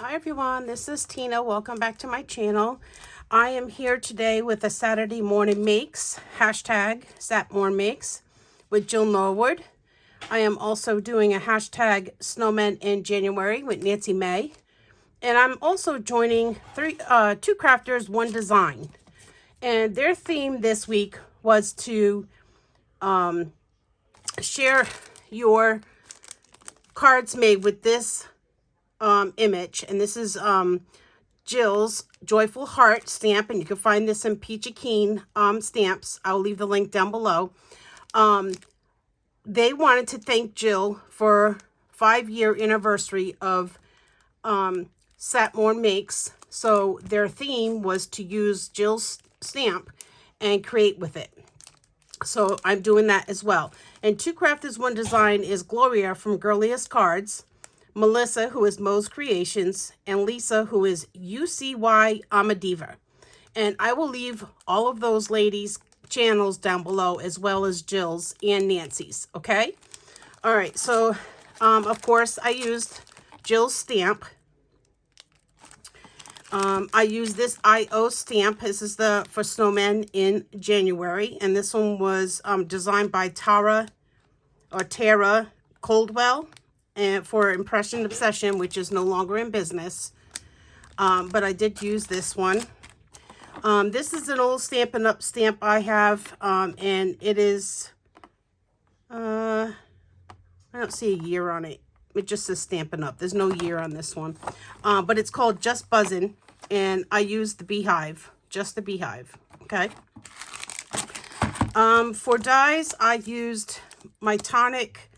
Hi everyone, this is Tina. Welcome back to my channel. I am here today with a Saturday morning makes, hashtag Satmorn makes with Jill Norwood. I am also doing a hashtag Snowman in January with Nancy May. And I'm also joining two crafters, one design. And their theme this week was to share your cards made with this image, and this is Jill's Joyful Heart stamp, and you can find this in Peachy Keen stamps. I'll leave the link down below. They wanted to thank Jill for 5-year anniversary of Satmorn Makes, so their theme was to use Jill's stamp and create with it. So I'm doing that as well. And two crafters, one design is Gloria from Girliest Cards, Melissa, who is Mo's Creations, and Lisa, who is UCY Amadiva. And I will leave all of those ladies' channels down below, as well as Jill's and Nancy's, okay? All right, so, of course, I used Jill's stamp. I used this IO stamp. This is for Snowman in January, and this one was designed by Tara Coldwell, and for Impression Obsession, which is no longer in business. But I did use this one. This is an old Stampin' Up! Stamp I have, and it is, I don't see a year on it. It just says Stampin' Up! There's no year on this one. But it's called Just Buzzin', and I used the beehive, just the beehive, okay? For dies, I used my Tonic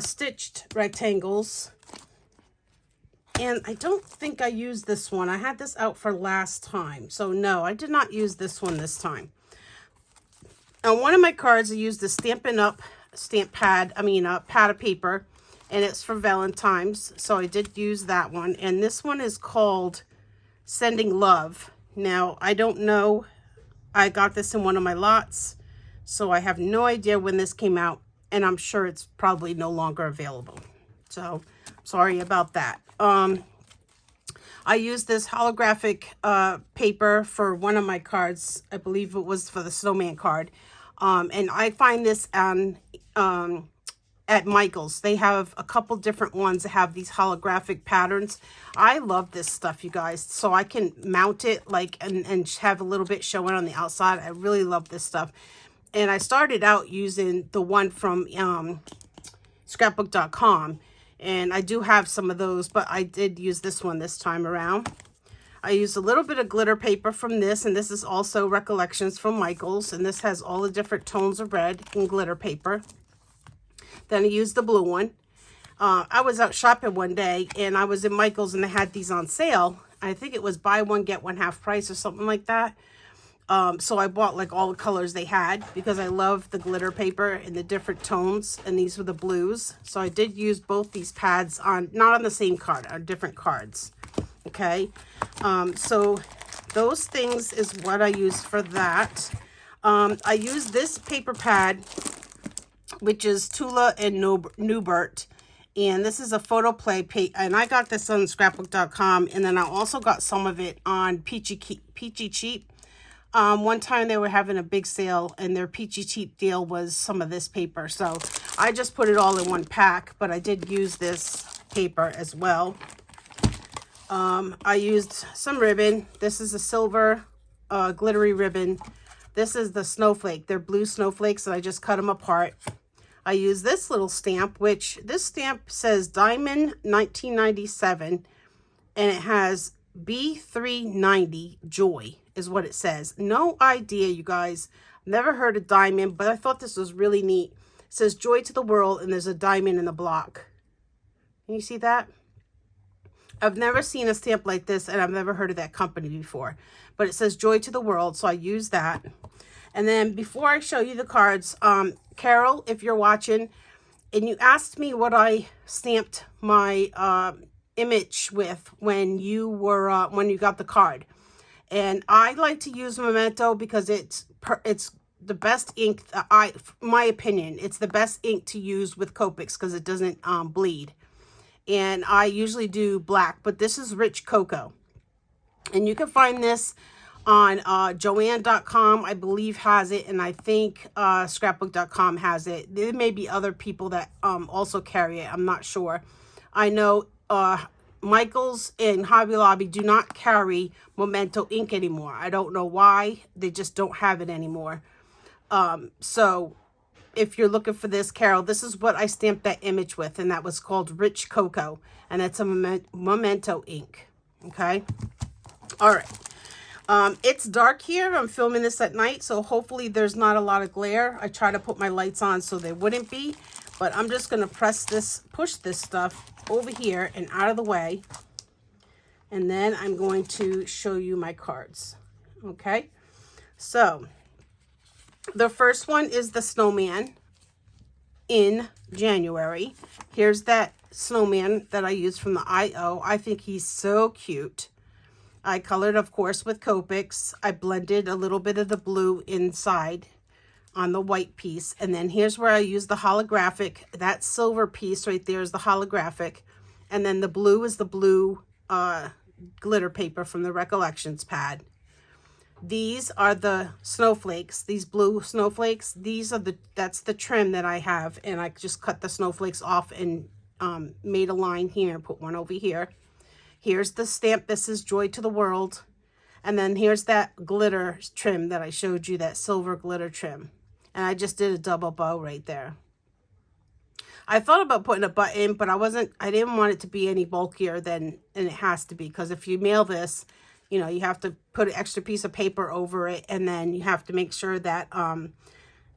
stitched rectangles, and I don't think I used this one. I had this out for last time, so no, I did not use this one this time. On one of my cards, I used the Stampin' Up! Stamp pad, pad of paper, and it's for Valentine's, so I did use that one. And this one is called Sending Love. Now, I don't know, I got this in one of my lots, so I have no idea when this came out, and I'm sure it's probably no longer available. So, sorry about that. I used this holographic paper for one of my cards. I believe it was for the Snowman card. And I find this on at Michael's. They have a couple different ones that have these holographic patterns. I love this stuff, you guys. So I can mount it and have a little bit showing on the outside. I really love this stuff. And I started out using the one from scrapbook.com. And I do have some of those, but I did use this one this time around. I used a little bit of glitter paper from this, and this is also Recollections from Michael's. And this has all the different tones of red in glitter paper. Then I used the blue one. I was out shopping one day, and I was in Michael's, and they had these on sale. I think it was buy one, get one half price or something like that. So I bought like all the colors they had because I love the glitter paper and the different tones, and these were the blues. So I did use both these pads on, not on the same card, on different cards. Okay. So those things is what I use for that. I use this paper pad, which is Tula and Newbert. And this is a photo play page, and I got this on scrapbook.com, and then I also got some of it on Peachy Cheap. One time they were having a big sale, and their Peachy Cheap deal was some of this paper. So I just put it all in one pack, but I did use this paper as well. I used some ribbon. This is a silver glittery ribbon. This is the snowflake. They're blue snowflakes, and I just cut them apart. I use this little stamp, which this stamp says Diamond 1997, and it has B390 Joy is what it says. No idea, you guys. Never heard of diamond, but I thought this was really neat. It says Joy to the World, and there's a diamond in the block. Can you see that? I've never seen a stamp like this, and I've never heard of that company before. But it says Joy to the World, so I use that. And then before I show you the cards, Carol, if you're watching, and you asked me what I stamped my image with when you got the card. And I like to use Memento because it's the best ink, my opinion, it's the best ink to use with Copics because it doesn't bleed. And I usually do black, but this is rich cocoa. And you can find this on Joanne.com, I believe, has it. And I think scrapbook.com has it. There may be other people that also carry it. I'm not sure. I know Michaels and Hobby Lobby do not carry Memento ink anymore. I don't know why. They just don't have it anymore. So if you're looking for this, Carol, this is what I stamped that image with, and that was called Rich Cocoa, and that's a Memento ink. Okay. All right. It's dark here. I'm filming this at night, so hopefully there's not a lot of glare. I try to put my lights on so there wouldn't be, but I'm just going to push this stuff over here and out of the way. And then I'm going to show you my cards. Okay. So the first one is the Snowman in January. Here's that snowman that I used from the IO. I think he's so cute. I colored, of course, with Copics. I blended a little bit of the blue inside on the white piece. And then here's where I use the holographic. That silver piece right there is the holographic. And then the blue is the blue glitter paper from the Recollections pad. These are the snowflakes, these blue snowflakes. That's the trim that I have. And I just cut the snowflakes off and made a line here and put one over here. Here's the stamp. This is Joy to the World. And then here's that glitter trim that I showed you, that silver glitter trim. And I just did a double bow right there. I thought about putting a button, but I didn't want it to be any bulkier than it has to be. Because if you mail this, you know, you have to put an extra piece of paper over it. And then you have to make sure that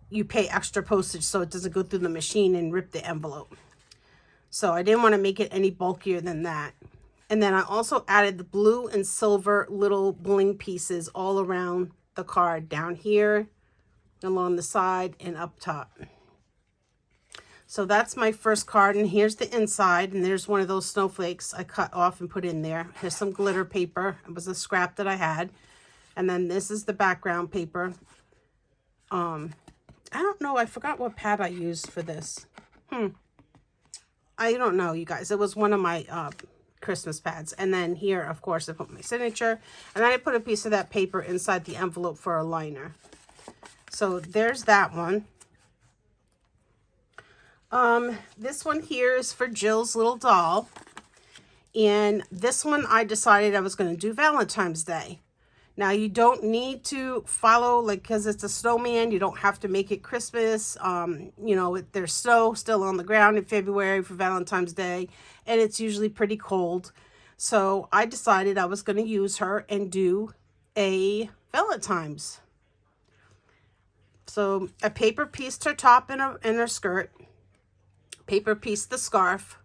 you pay extra postage so it doesn't go through the machine and rip the envelope. So I didn't want to make it any bulkier than that. And then I also added the blue and silver little bling pieces all around the card, down here, along the side, and up top. So that's my first card, and here's the inside, and there's one of those snowflakes I cut off and put in there. Here's some glitter paper. It was a scrap that I had. And then this is the background paper. I don't know. I forgot what pad I used for this. I don't know, you guys. It was one of my Christmas pads. And then here, of course, I put my signature. And then I put a piece of that paper inside the envelope for a liner. So there's that one. This one here is for Jill's little doll. And this one I decided I was going to do Valentine's Day. Now, you don't need to follow, like, because it's a snowman, you don't have to make it Christmas. You know, there's snow still on the ground in February for Valentine's Day, and it's usually pretty cold. So I decided I was going to use her and do a Valentine's. So I paper pieced her top and her skirt, paper pieced the scarf,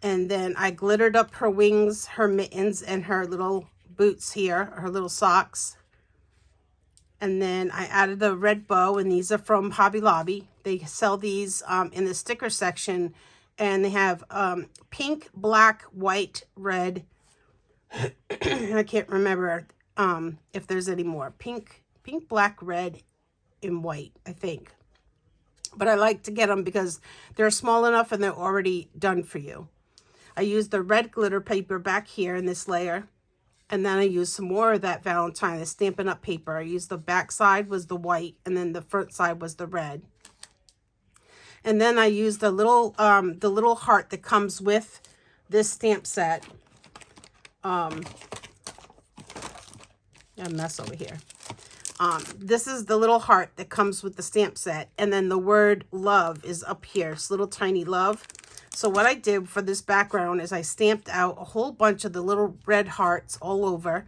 and then I glittered up her wings, her mittens, and her little boots here, her little socks. And then I added a red bow, and these are from Hobby Lobby. They sell these in the sticker section, and they have pink, black, white, red. I can't remember if there's any more. Pink, black, red, and white, I think. But I like to get them because they're small enough and they're already done for you. I used the red glitter paper back here in this layer. And then I used some more of that Valentine, the Stampin' Up! Paper. I used the back side was the white, and then the front side was the red. And then I used the little heart that comes with this stamp set. A mess over here. This is the little heart that comes with the stamp set, and then the word love is up here. It's little tiny love. So what I did for this background is I stamped out a whole bunch of the little red hearts all over.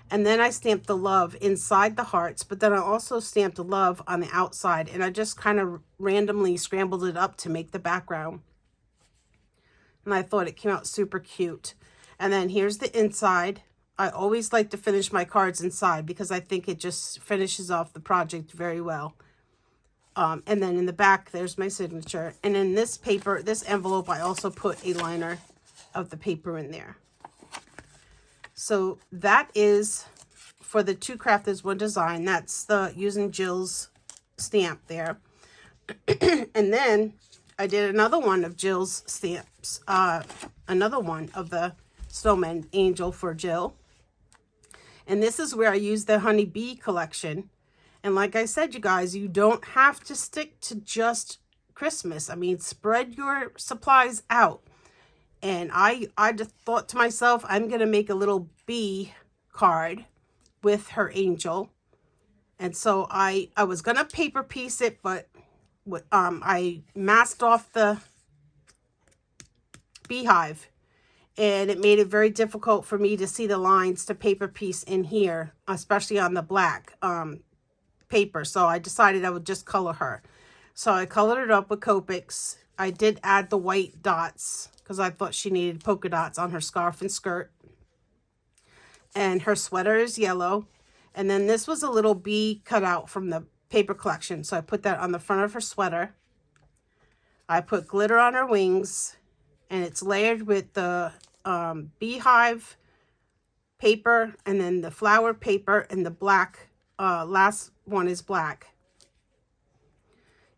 And then I stamped the love inside the hearts. But then I also stamped love on the outside. And I just kind of randomly scrambled it up to make the background. And I thought it came out super cute. And then here's the inside. I always like to finish my cards inside because I think it just finishes off the project very well. And then in the back, there's my signature. And in this paper, this envelope, I also put a liner of the paper in there. So that is for the Two Crafters One Design. That's the using Jill's stamp there. And then I did another one of Jill's stamps. Another one of the Snowman Angel for Jill. And this is where I used the Honey Bee collection. And like I said, you guys, you don't have to stick to just Christmas. I mean, spread your supplies out. And I just thought to myself, I'm going to make a little bee card with her angel. And so I was going to paper piece it, but I masked off the beehive. And it made it very difficult for me to see the lines to paper piece in here, especially on the black paper. So I decided I would just color her. So I colored it up with Copics. I did add the white dots because I thought she needed polka dots on her scarf and skirt. And her sweater is yellow. And then this was a little bee cut out from the paper collection. So I put that on the front of her sweater. I put glitter on her wings. And it's layered with the beehive paper and then the flower paper and the black. Last one is black.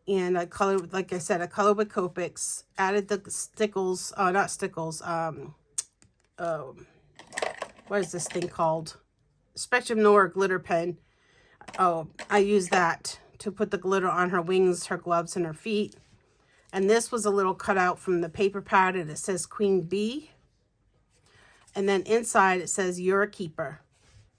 And I colored, like I said, I colored with Copics. Added the stickles, not stickles. What is this thing called? Spectrum Noir glitter pen. Oh, I used that to put the glitter on her wings, her gloves, and her feet. And this was a little cutout from the paper pad, and it says Queen Bee. And then inside it says You're a Keeper.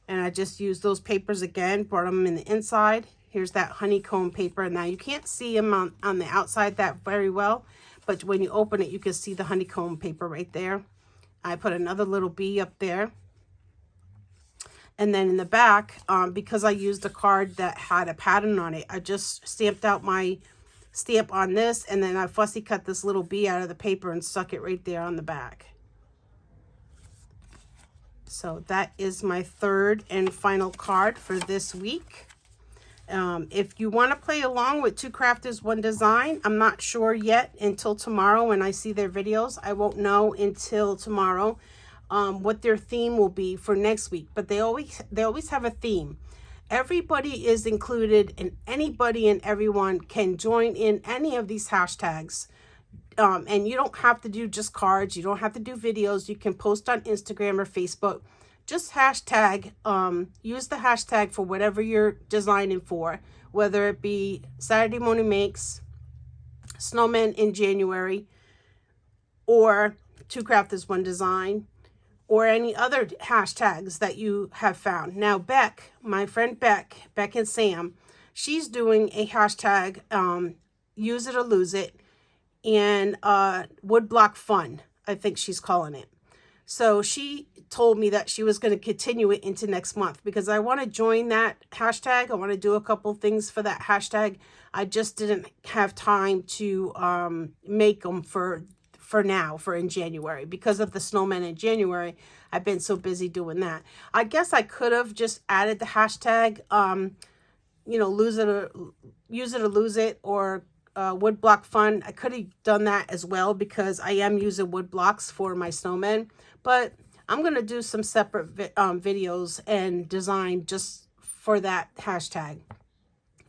And I just used those papers again, brought them in the inside. Here's that honeycomb paper. Now you can't see them on the outside that very well, but when you open it, you can see the honeycomb paper right there. I put another little bee up there. And then in the back, because I used a card that had a pattern on it, I just stamped out my stamp on this, and then I fussy cut this little bee out of the paper and stuck it right there on the back. So that is my third and final card for this week. If you want to play along with Two Crafters, One Design, I'm not sure yet until tomorrow when I see their videos. I won't know until tomorrow what their theme will be for next week, but they always have a theme. Everybody is included, and anybody and everyone can join in any of these hashtags. And you don't have to do just cards. You don't have to do videos. You can post on Instagram or Facebook. Just hashtag, use the hashtag for whatever you're designing for, whether it be Saturday Morning Makes, Snowman in January, or Two Crafters, One Design, or any other hashtags that you have found. Now, Beck, my friend Beck and Sam, she's doing a hashtag, use it or lose it, and woodblock fun, I think she's calling it. So she told me that she was going to continue it into next month because I want to join that hashtag. I want to do a couple things for that hashtag. I just didn't have time to make them for now, for in January. Because of the Snowman in January, I've been so busy doing that. I guess I could have just added the hashtag, you know, use it or lose it, or woodblock fun. I could have done that as well because I am using wood blocks for my snowmen, but I'm going to do some separate videos and design just for that hashtag.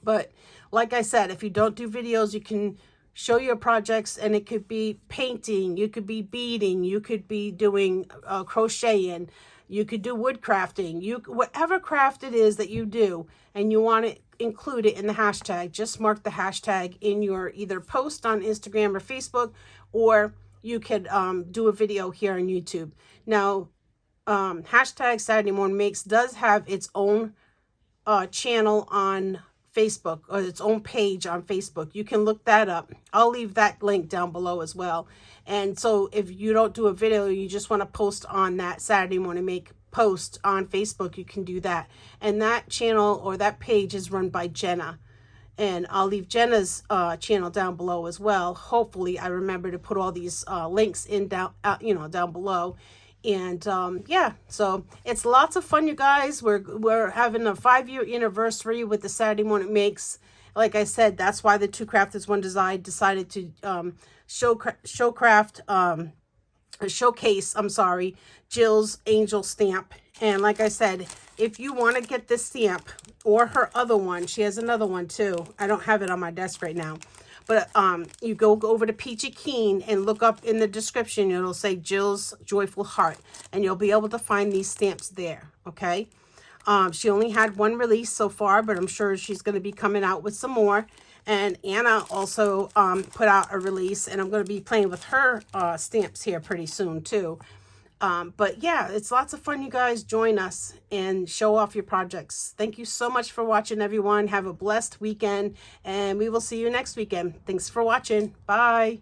But like I said, if you don't do videos, you can show your projects, and it could be painting, you could be beading, you could be doing crocheting, you could do wood crafting, whatever craft it is that you do and you want to include it in the hashtag, just mark the hashtag in your either post on Instagram or Facebook, or you could do a video here on YouTube. Now, hashtag Saturday Morning Makes does have its own channel on Facebook, or its own page on Facebook. You can look that up. I'll leave that link down below as well. And so if you don't do a video, you just want to post on that Saturday Morning Make post on Facebook, you can do that. And that channel or that page is run by Jenna. And I'll leave Jenna's channel down below as well. Hopefully I remember to put all these links in down below. And yeah, so it's lots of fun, you guys. We're having a 5-year anniversary with the Saturday Morning Makes. Like I said, that's why the Two Crafters, One Design decided to showcase Jill's angel stamp. And like I said, if you want to get this stamp or her other one, she has another one too. I don't have it on my desk right now. But you go over to Peachy Keen and look up in the description. It'll say Jill's Joyful Heart, and you'll be able to find these stamps there, okay? She only had one release so far, but I'm sure she's going to be coming out with some more. And Anna also put out a release, and I'm going to be playing with her stamps here pretty soon too. But yeah, it's lots of fun, you guys. Join us and show off your projects. Thank you so much for watching, everyone. Have a blessed weekend, and we will see you next weekend. Thanks for watching. Bye.